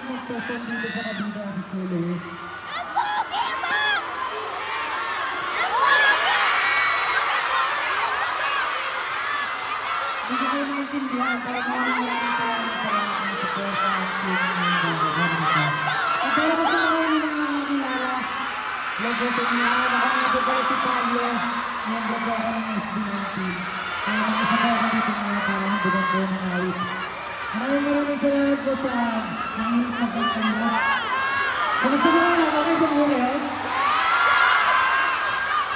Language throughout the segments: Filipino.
mag-perform dito sa kabila si Sir Luis. Hindi ko kayo maintindihan, pero maraming salamat sa lahat ng support at team ng Ganda. Pero kasi marami na nakakilala. Logo sa inyo, ako nga po pala si Pablo. Miyembro po ako ng SB19. Kaya nakasama ako dito ngayon para hambugan ko ng awit. Maraming salamat po sa nakinig na pagkanda. Kamusta ba naman? Okay po po kayo?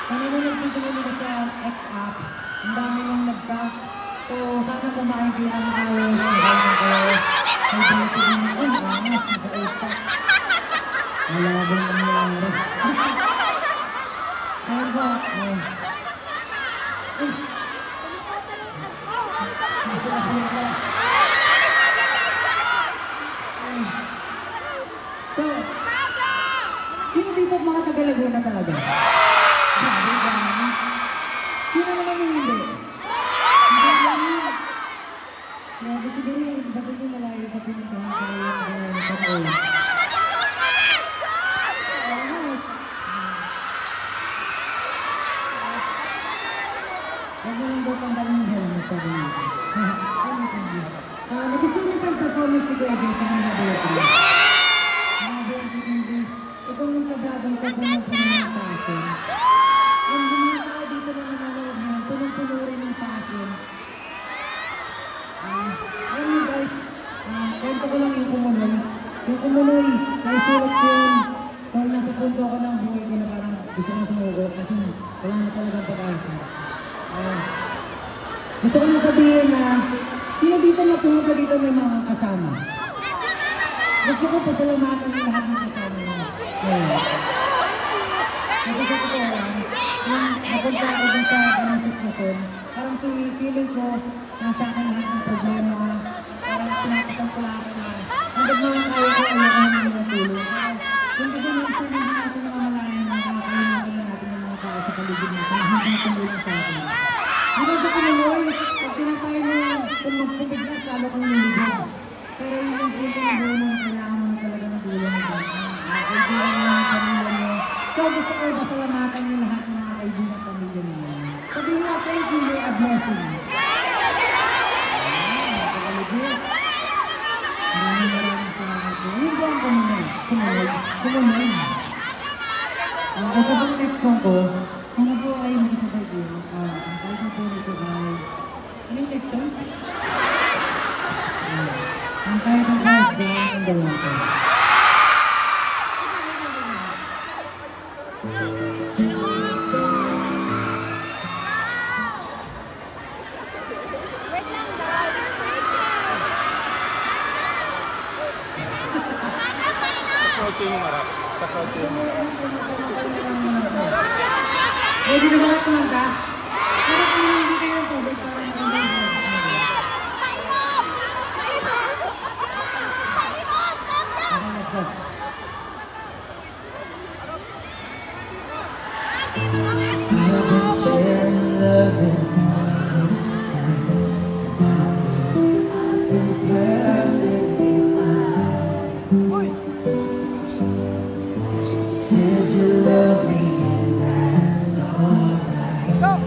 Kanina nagtituloy nila sa X-App. Ang dami nang nag-camp. So, sana kumain kayo ng ayos. Maraming kayo. May dito din na, ay, angas, naka-8 pa. Wala bang nangyari? Ayun po. Masarap din ako. So, sino dito at mga taga-Laguna talaga? Grabe ba? Sino naman yung hindi? Hindi naman. Grabe siguro yung basta yung malayo pa pinuntahan ko yung pag-uwi. Huwag na lang daw tanggalin yung helmet sa ganyan. Nagustuhan niyo pa yung performance ni Kuya Jay kahit nabulat ko. Hindi. Itong yung tabladong ko punong-puno ng passion. Yung mga tao dito na nanonood ngayon, punong-puno rin ng passion. Alam niyo guys, kwento ko lang yung kumunoy. Yung kumunoy, naisulat ko yun. Kung nasa punto ako ng buhay ko na parang gusto ko sumuko kasi wala na talagang pag-asa. Gusto ko na sabihin na sino dito na pumunta dito may mga kasama? Gusto ko pasalamatan ng lahat ng kasama mo. Kasi sa totoo lang, nung napunta ako dun sa ganang sitwasyon, parang feeling ko nasa akin lahat ng problema, parang pinapasan ko lahat siya. Hanggang mga kaya ko ayaw ko naman yung tulong. Kung kasi minsan hindi natin nakamalayan na nakakalimutan na natin ng mga tao sa paligid natin, hindi tumulong sa atin. Di ba sa kumuloy, pag tinatay mo kung magpapiglas, lalo kang nilibig. Pero yung punto ng buhay mo na kailangan mo na talaga ng tulong mo sa akin. Kaibigan mo ng pamilya mo. So gusto ko pasalamatan yung lahat ng mga kaibigan pamilya niyo. Sabihin mo, thank you, you're a blessing. Napakaligid. Maraming salamat po. Yun po ang kumuloy. Ito pang next song ko, sana po ay makisabay din. Ang title po nito ay... Ano yung next song? Ang title po is Born in the Water. Ready na ba kayo kumanta? Pero kung hindi kayo ng tubig para maganda yung boses mo. Okay, let's go. I've been sharing love in this time. I feel perfectly fine. She said you love me and that's alright.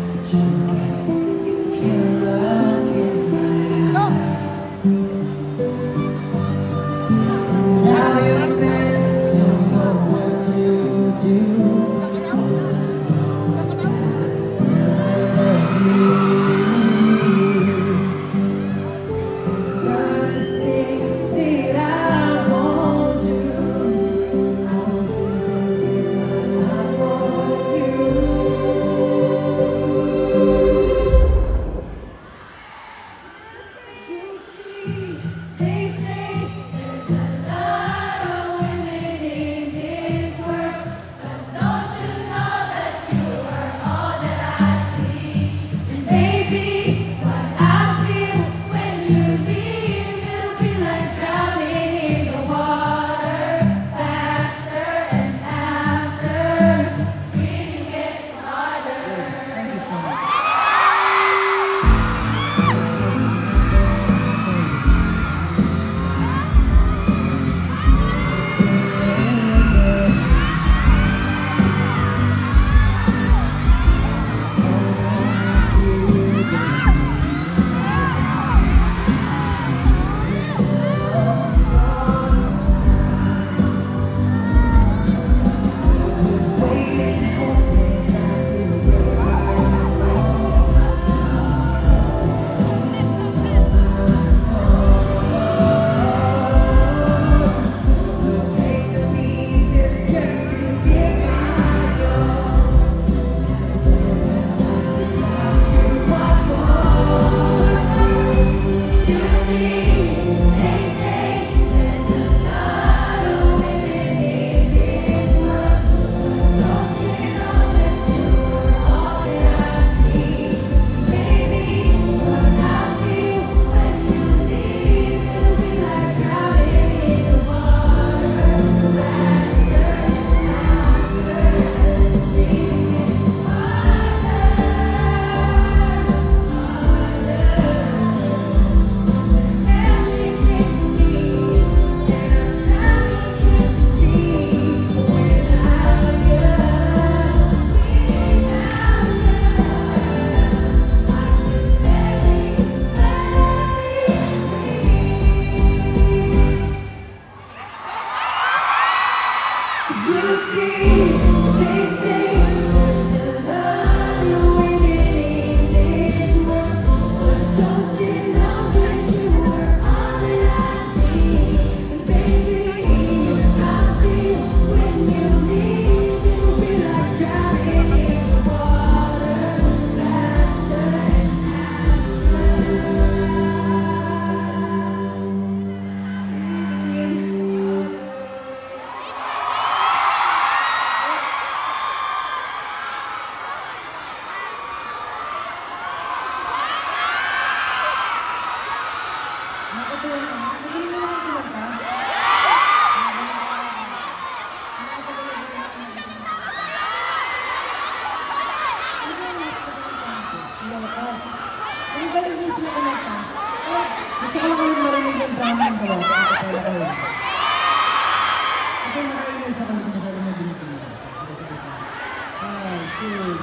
Tapos, ang galing din sila kumanta. Kaya, gusto ko lang ulit marinig yung drama ng gawa. Ito pala ko yun. Kasi nakainis ako dito masyadong mabilit nila. Five, six.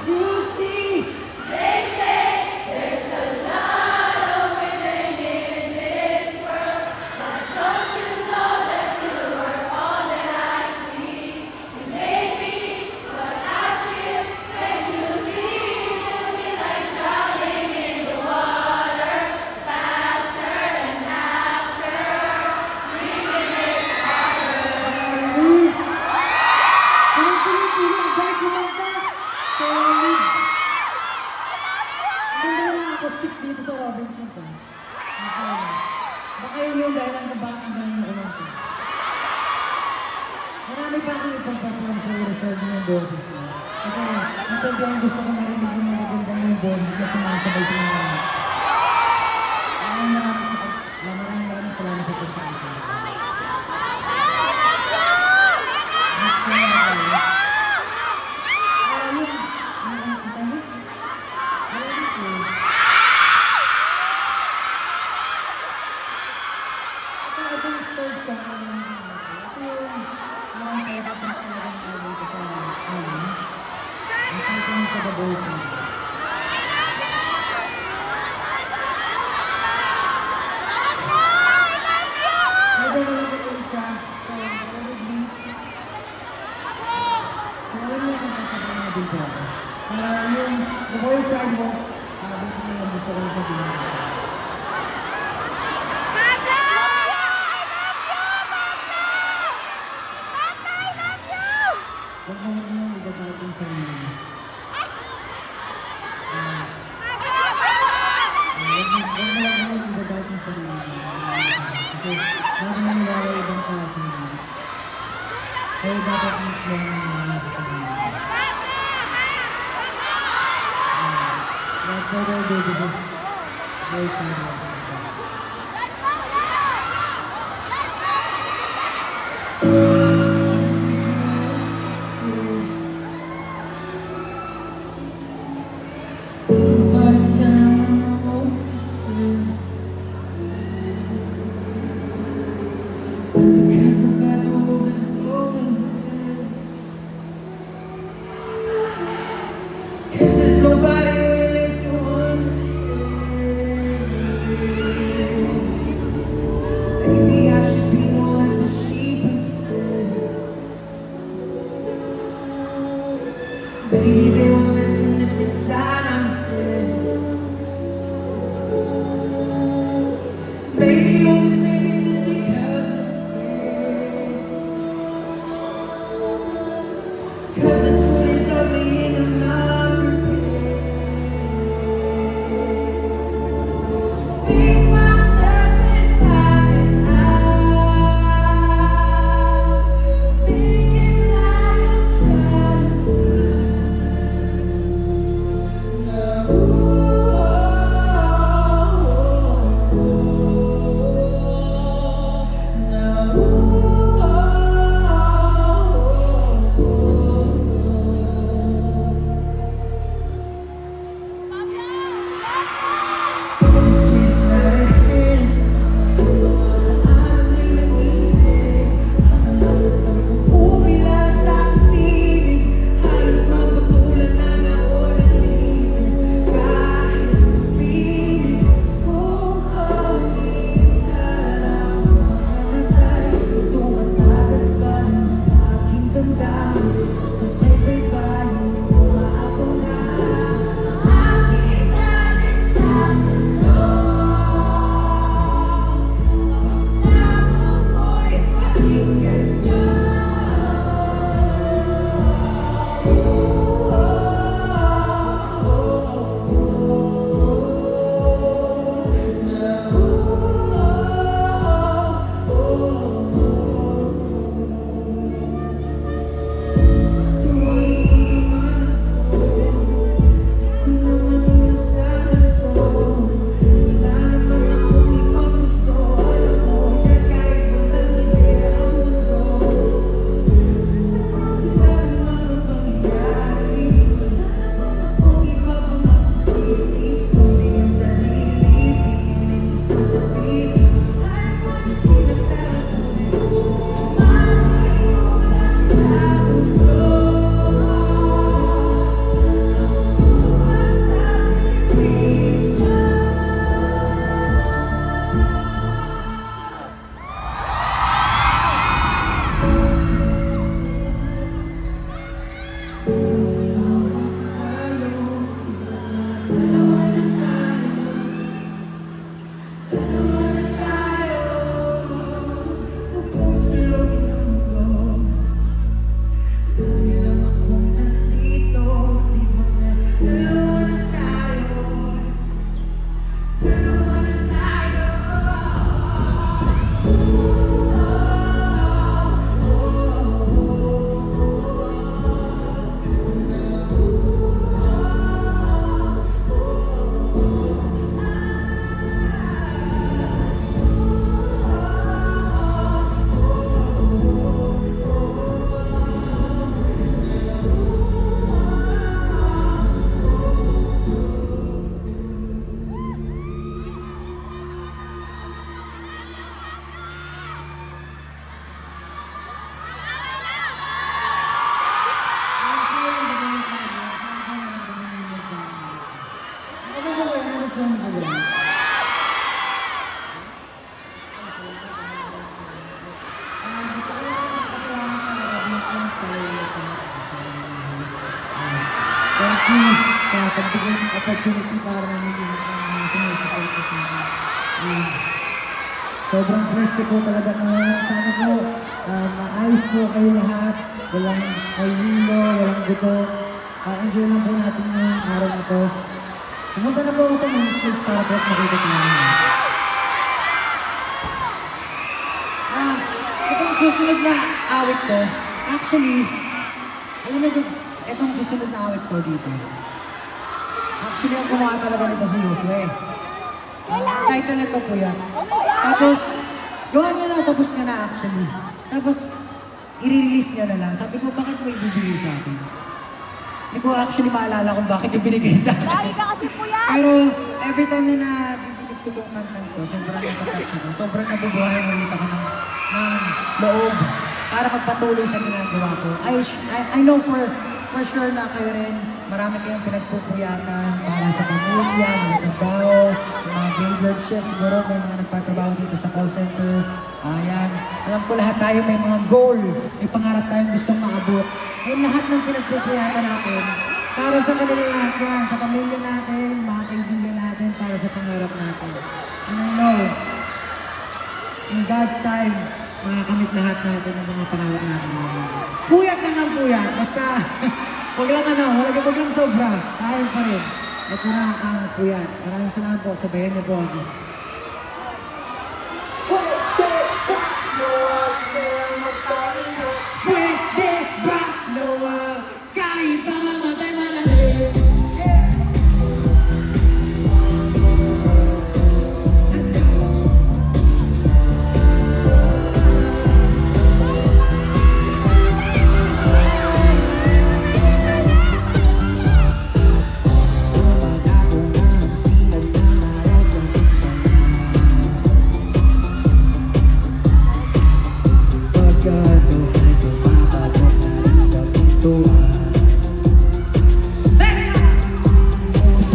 You see! They say there's a lot of women in this world, but don't you know that you are all that I see? You make me what I feel when you leave. You'll be like drowning in the water, faster and after. Breathing is harder. Pili-pili, ang galing kumanta! Solid! Ang ganda na acoustics dito sa Robinsons, ah. Okay. Baka yun yung dahilan kung bakit ang galing na kumanta. Marami pa akong ipag-perform sa reserve ng boses niya. Kasi minsan din gusto ko marinig yung magagandang yung boses na sumasabay sa mga lahat. Maraming salamat sa pagsasabi. Next time na tayo. Yung The Boy Pride mo, basically yung gusto ko yung sabihin. Huwag naman yung idagdag yung sarili mo. Huwag mo lang yung idagdag yung sarili mo. Kasi bakit nangyari ibang klase mo. Kaya dapat mismo yung nasa sarili mo. Without further ado, this is very kind of Maybe I should be one of the sheep instead. nagustuhan niyo po ba? Gusto ko lang magpasalamat sa mga Vincents, kaya sa thank you sa pagbigay ng opportunity para mamigay ng sumusupport ko sa akin. Sobrang blessed ko po talaga ngayon. Sana po maayos po kayo lahat. Walang may hilo, walang gutom. Enjoy lang po natin yung araw na to. Pumunta na po ako sa main stage para po makita tayo. Itong susunod na awit ko, actually, alam mo itong susunod na awit ko dito. Actually, ang gumawa talaga nito si Josue. Title nito po yan. Tapos, gawa niya na, tapos nga na actually. Tapos, i-release niya na lang. Sabi ko, bakit mo ibibigay sa akin? Hindi ko actually maalala kung bakit yung binigay sa akin. Lagi ka kasi po yan! Pero, every time na nadidinig ko itong kantang to, sobrang nakatouch ako. Sobrang nabubuhayan ulit ako ng loob para magpatuloy sa ginagawa ko. I know for sure na kayo rin, marami kayong pinagpupuyatan para sa pamilya, mga trabaho, mga graveyard shift, siguro may mga nagpatrabaho dito sa call center. Ayan, alam ko lahat tayo may mga goal, may pangarap tayong gustong maabot. Yung lahat ng pinagpupuyatan natin, para sa kanila lahat yan, sa pamilya natin, mga kaibigan natin, para sa pangarap natin. And I know, in God's time, makakamit lahat natin ang mga pangarap natin. Puyat lang ang puyat. Basta, wag lang sobra. Kain pa rin. Ito na ang puyat. Maraming salamat po. Sabayan niyo po ako. Pwede ba nawa kahit pa mamatay malalim?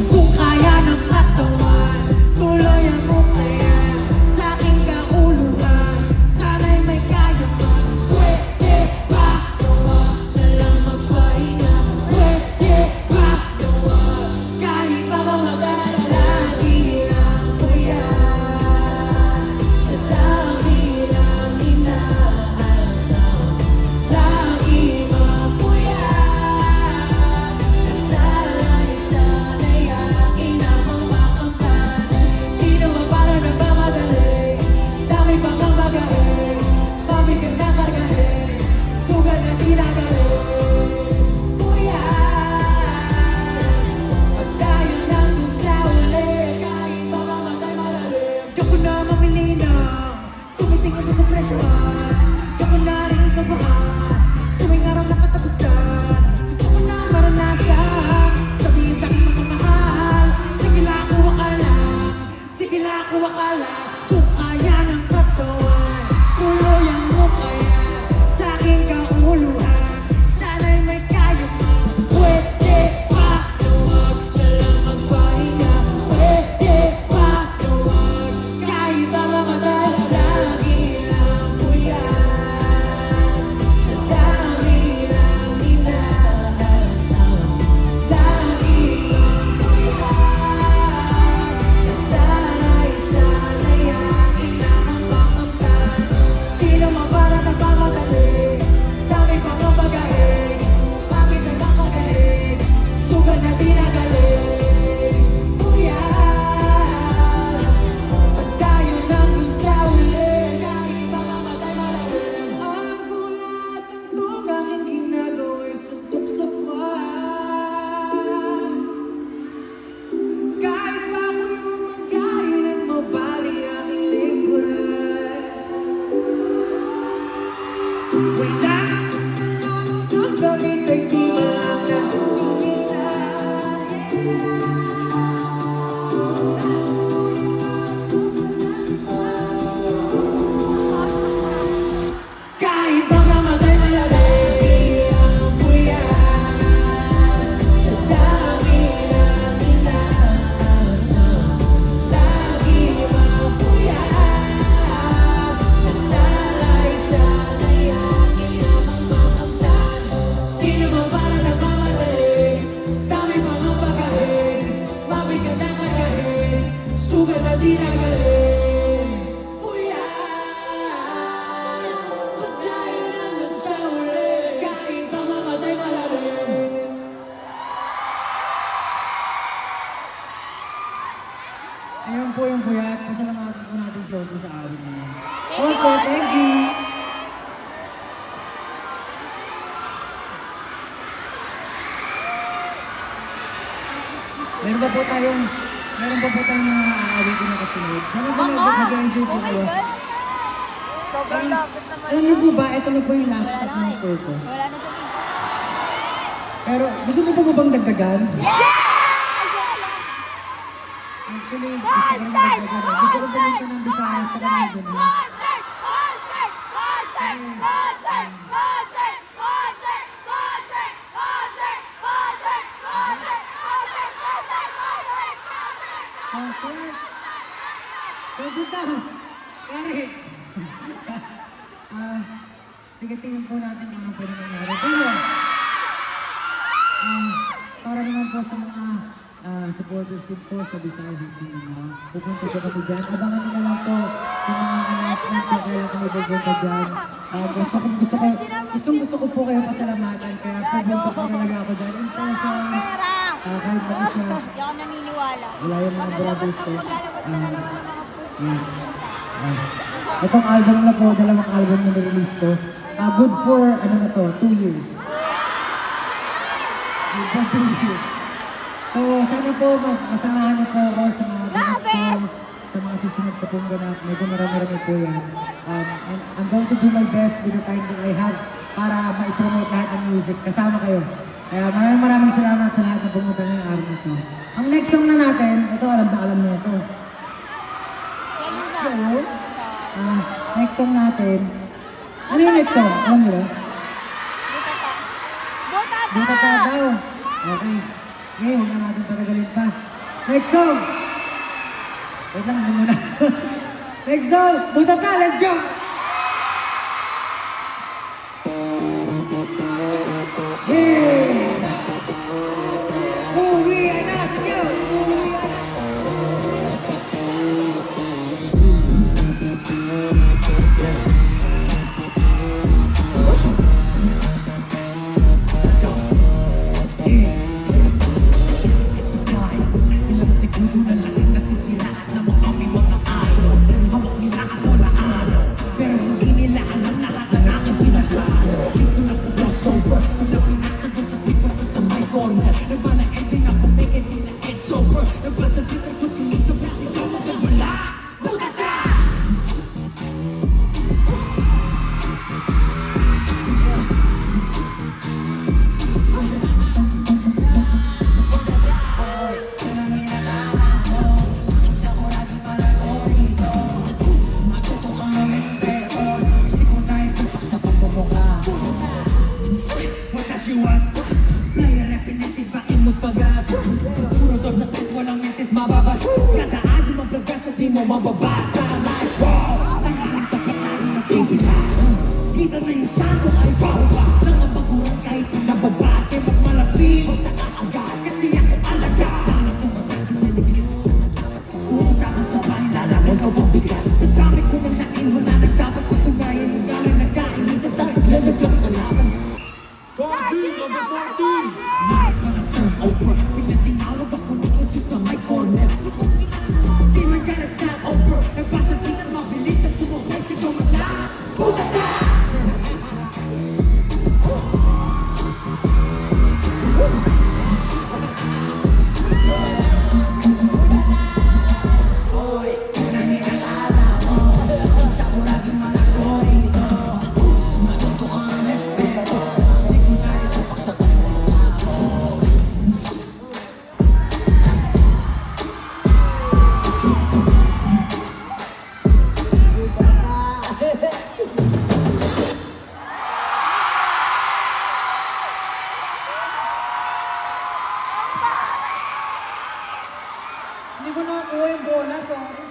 Kung kaya ng katawan, tuloy ang mukha sa aking kauluhan. Sana'y may kaya man. Pwede ba nawa na lang magpahinga? Pwede ba nawa kahit pa mamagal? Lagi lang kuyan sa dami ng inaasahan. Lagi mapuyan sana'y aking namang makamtan. Di naman para nagmamadali, dami pang nabagahin, mabigat na kargahin, sugat na di nagaling. Puyan, pagdayan natin sa uli, kahit mga matay malalim. Diyan ko na mamili ng tumitingin mo sa presyohan. Diyan ko na rin kabahan, tuwing araw na katapusan. Gusto ko na maranasan, sabihin sa aking mga mahal. Sige lang, kuha ka lang, sige lang, kuha ka lang. Kung kaya ng katawan, tuloy ang mukha sa aking kauluhan. Sana'y may kaya man. Pwede ba nawag na lang magpahinga? Pwede ba nawag kahit pa mamatay? Lagi lang puyan sa dami ng inaasahan. Lagi lang puyan sana'y di nagaling Puyat Pagdayon hanggang sa uli Kahit mga matay malalim Ayun po yung puyat. Pasalamatan po natin si Osmo sa awit na yun. Osmo, thank you! Meron pa po tayong mga aawitin na kasunod. Sana ba nag-enjoy po kayo? Sobrang lapit naman. Alam niyo po ba, ito na po yung last stop ng tour ko. Wala na po. Pero gusto niyo po ba bang dagdagan? Actually, gusto ko rin dagdagan. Gusto ko pumunta ng Visayas sa Mindanao. Concert! Concert! Concert! Concert! Concert! Concert! Concert! Concert! Concert! Concert! Concert! Concert! Concert! Concert! Concert daw! Pare! Sige, tingnan po natin kung ano pwede nangyari. Pero, para naman po sa mga supporters din po sa Visayas at Mindanao, pupunta po kami dyan. Abangan nyo na lang po yung mga announcement na kaya kami pupunta dyan. Gusto ko po kayong pasalamatan, kaya pupunta po talaga ako dyan. In person, kahit mag-isa, Hindi ako naniniwala. wala yung mga brothers ko. Maglalabas na lang ng mga Yeah. Itong album na po, dalawang album na nirelease ko. Good for, ano na to, 2 years. Good for 2 years. So, sana po masamahan niyo po ako sa mga ganap ko, sa mga susunod ko pong ganap. Medyo marami-rami po yan. And I'm going to do my best with the time that I have para ma-promote lahat ng music. Kasama kayo. Kaya maraming salamat sa lahat na pumunta ngayong araw na to. Ang next song na natin, ito alam na ito. So, next song natin. Ano yung next song? Alam niyo ba? Butata daw. Okay. Sige, huwag na natin patagalin pa. Next song! Wait lang, ano muna. Next song! Butata, let's go! Yeah! Uwi na! Sige! Uwi na! Segundo na lang ang natitira at na mga idol. Hawak nila ako na ano, pero hindi nila alam lahat ng aking pinagano. Dito na po crossover, wala pinasa doon sa tipo ko sa my corner. Nagbala engine ako, make it in it's over. Nagbasa dito ko tinisa, basi ko magkawala. Butata! Player repetitive pa imos pagas Puro dos sa tres walang mintis mababas Kada aso magbabaso di mo mababasa Like wow Tangahan ka pa lagi ng pigilan Kita na yung santo ay bawa Nang ang bagurang kahit nababate Magmalapit o sa kaagad Kasi ako alaga Dalang tumatas na nilibis Kung sa akin sa bahay lalaman ka pang bigas Sa dami ko nang naiwan na nagdapat Patunayan yung galing na kainit At tas naglalaglang kalaban Team number 14! Nice na nag-turn over Pinatinawag ako ni Coach sa my corner Sino ka nag-start over Nagpasabitan mabilis at sumukay si Jomata Butata! Hoy, unahin ang araw mo Sa kuraging mga korito Matuto ka ng respeto Di ko na isupak sa Hindi ko nakakuha yung bola, sorry.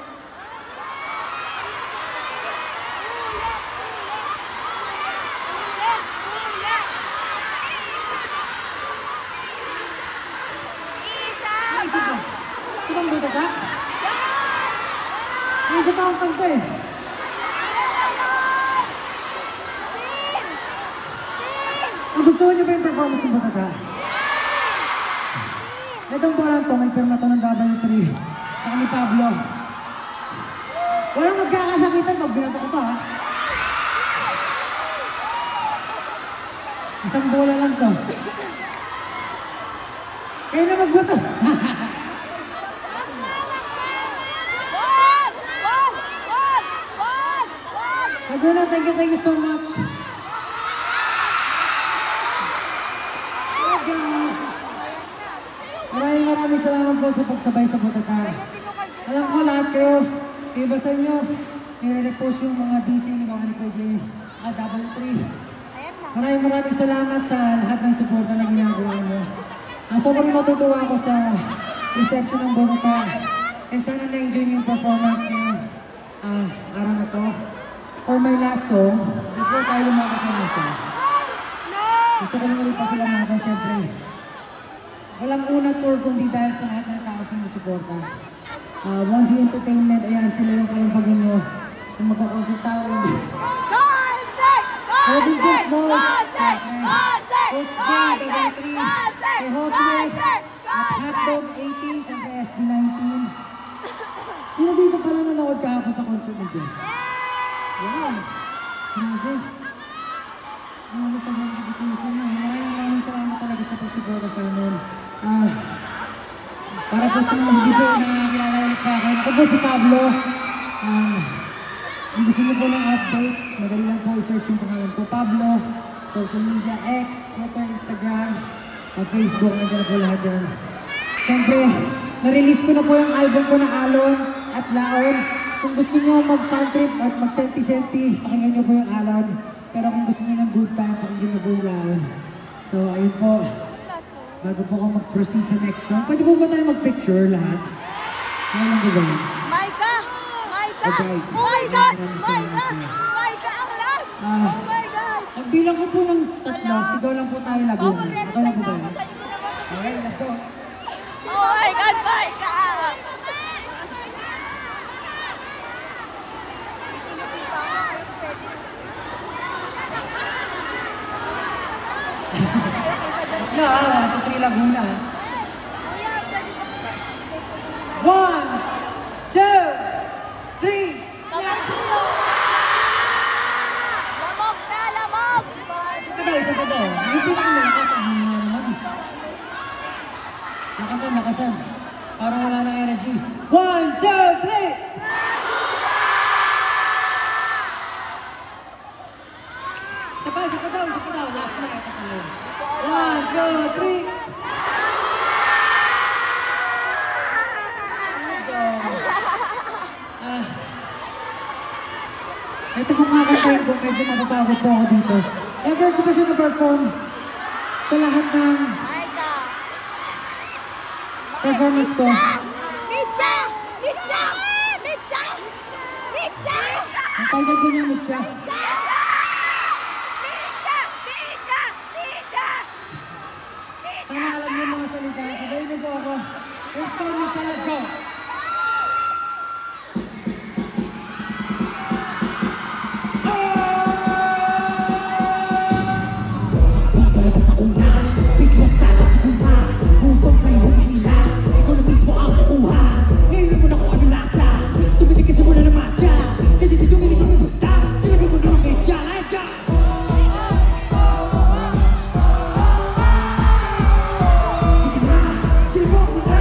Naisip mo? Sino bang buto ka? isa pa akong kanta eh. Nagustuhan niyo ba yung performance ng Butata? Itong bola to, may pirma to ng W3. Saka ni Pablo. Walang magkakasakitan pag binato ko to, ha? Isang bola lang to. Kaya na magbato. Aguna, thank you so much. Maraming salamat po sa pagsabay sa Butata. Alam ko lahat kayo, iba sa inyo, nire-repost yung mga DC ni Gawa ni PJ at W3. Maraming salamat sa lahat ng suporta na ginagawa niyo. Sobrang natutuwa ako sa reception ng Butata. Sana na-enjoy niyo yung performance ngayong araw na to. For my last song, before tayo lumakas sa last song, gusto ko naman ulit pasalamatan syempre. Walang una tour kundi dahil sa lahat ng tao sumusuporta. Once Entertainment, ayan, sila yung kalampagin nyo. Kung magkakonsert tayo, Robinson Smalls, Coach J, W3, kay Josue, at Hotdog 18, siyempre SB19. Sino dito pala nanood kahapon sa concert ni Jess? Wow! Grabe. Grabe sa mga dedication mo. Maraming salamat talaga sa pagsuporta sa amin. Para po sa mga hindi po nakakilala ulit sa akin, ako po si Pablo. Kung gusto niyo po ng updates, madali lang po i-search yung pangalan ko. Pablo, social media, X, Twitter, Instagram, Facebook, nandiyan na po lahat yan. Siyempre, na-release ko na po yung album ko na Alon at Laon. Kung gusto niyo mag-sound trip at mag-senti-senti, pakinggan niyo po yung Alon. Pero kung gusto niyo ng good time, pakinggan niyo po yung Laon. So, ayun po. Bago po ako mag-proceed sa next song, pwede po ba tayo mag-picture lahat? Ano lang po ba yun? Maika! Maika! Alright. Oh my God! Maraming Maika! salamat po. Maika ang last! Oh my God! Pagbilang ko po ng tatlo, sigaw lang po tayo Laguna. Okay lang po ba yun? Sa'yo na ba ito? Okay, let's go. Oh my God, Maika! Tatlo ha, 1, 2, 3 Laguna. 1, 2, 3. Lamog na, lamog! Isa pa daw. Yung pinakamalakas, ang hina naman. Lakasan. Parang wala na energy. 1, 2, 3! Isa pa daw. Last na, ito talaga. 1, 2, 3! Let's go. Ito pong kakantayin ko, medyo mapapagod po ako dito. Ever ko pa siya na-perform sa lahat ng Maika! performance ko. Mitcha! Mitcha! Mitcha! Mitcha! Ang title ko niya, Mitcha. Mitcha! Mitcha! Mitcha! Sana alam niyo yung mga salita. Sabayin niyo po ako. Let's go, Mitcha, let's go! Palabas ako na, bigla sa akin ko na Utong sa iyong hila, ikaw na mismo ang makuha Ngayon lang mo na kung ano lasa Tumitig kasi muna na matcha Kasi dito hindi ko basta Sinabi mo na ang medya, let's Sige na, sinabok mo na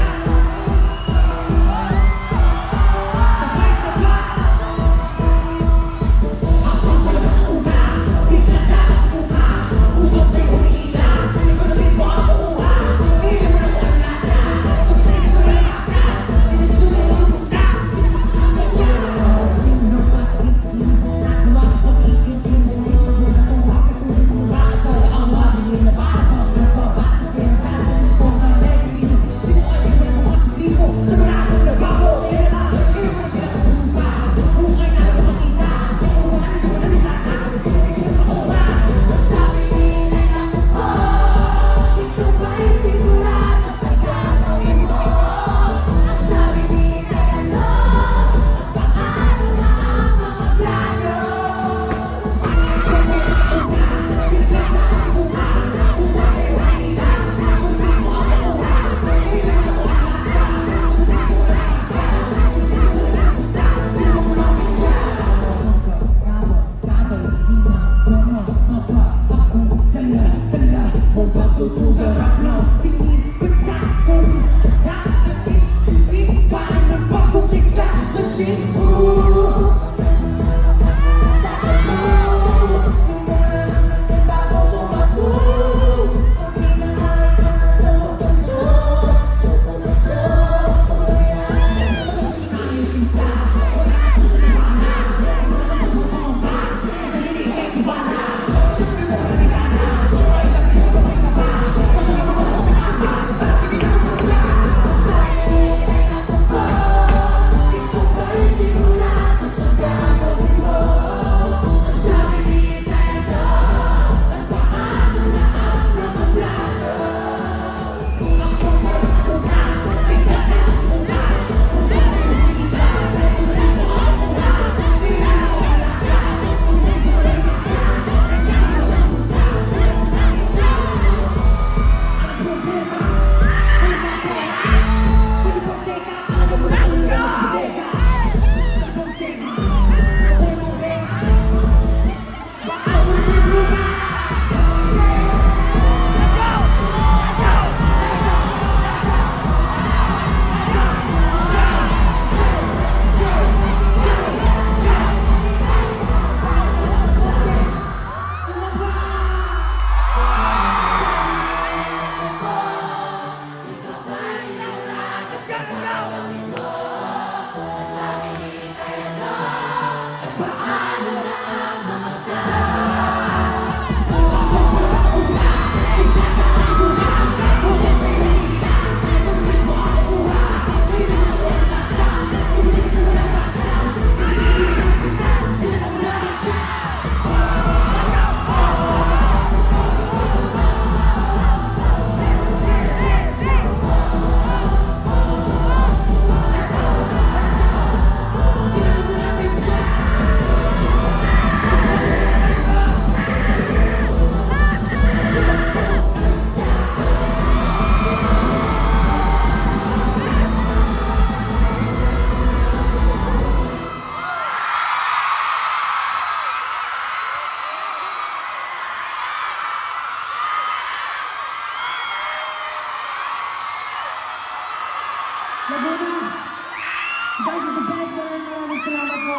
guys are the best. Maraming salamat po.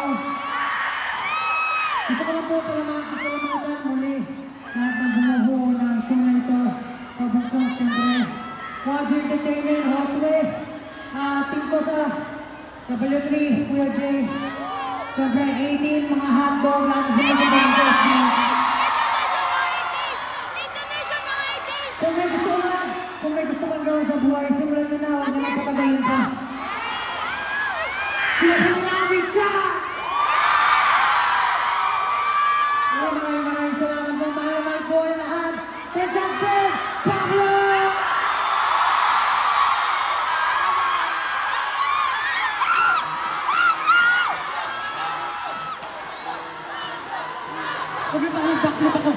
Gusto ko lang po pasalamatan muli lahat ng bumubuo ng show na ito. Robinson, siyempre. Waji Entertainment, Hosway. Team ko sa W3, Kuya Jay. Siyempre, 18, mga hotdog, lahat sila sa Bangkok. Kung may gusto kang gawin sa buhay, simulan mo na, huwag mo na patagayin ka. Sila po namin siya! Maraming salamat po, mahal po ang lahat. This has been Pablo! Huwag na tayo, backflip ako.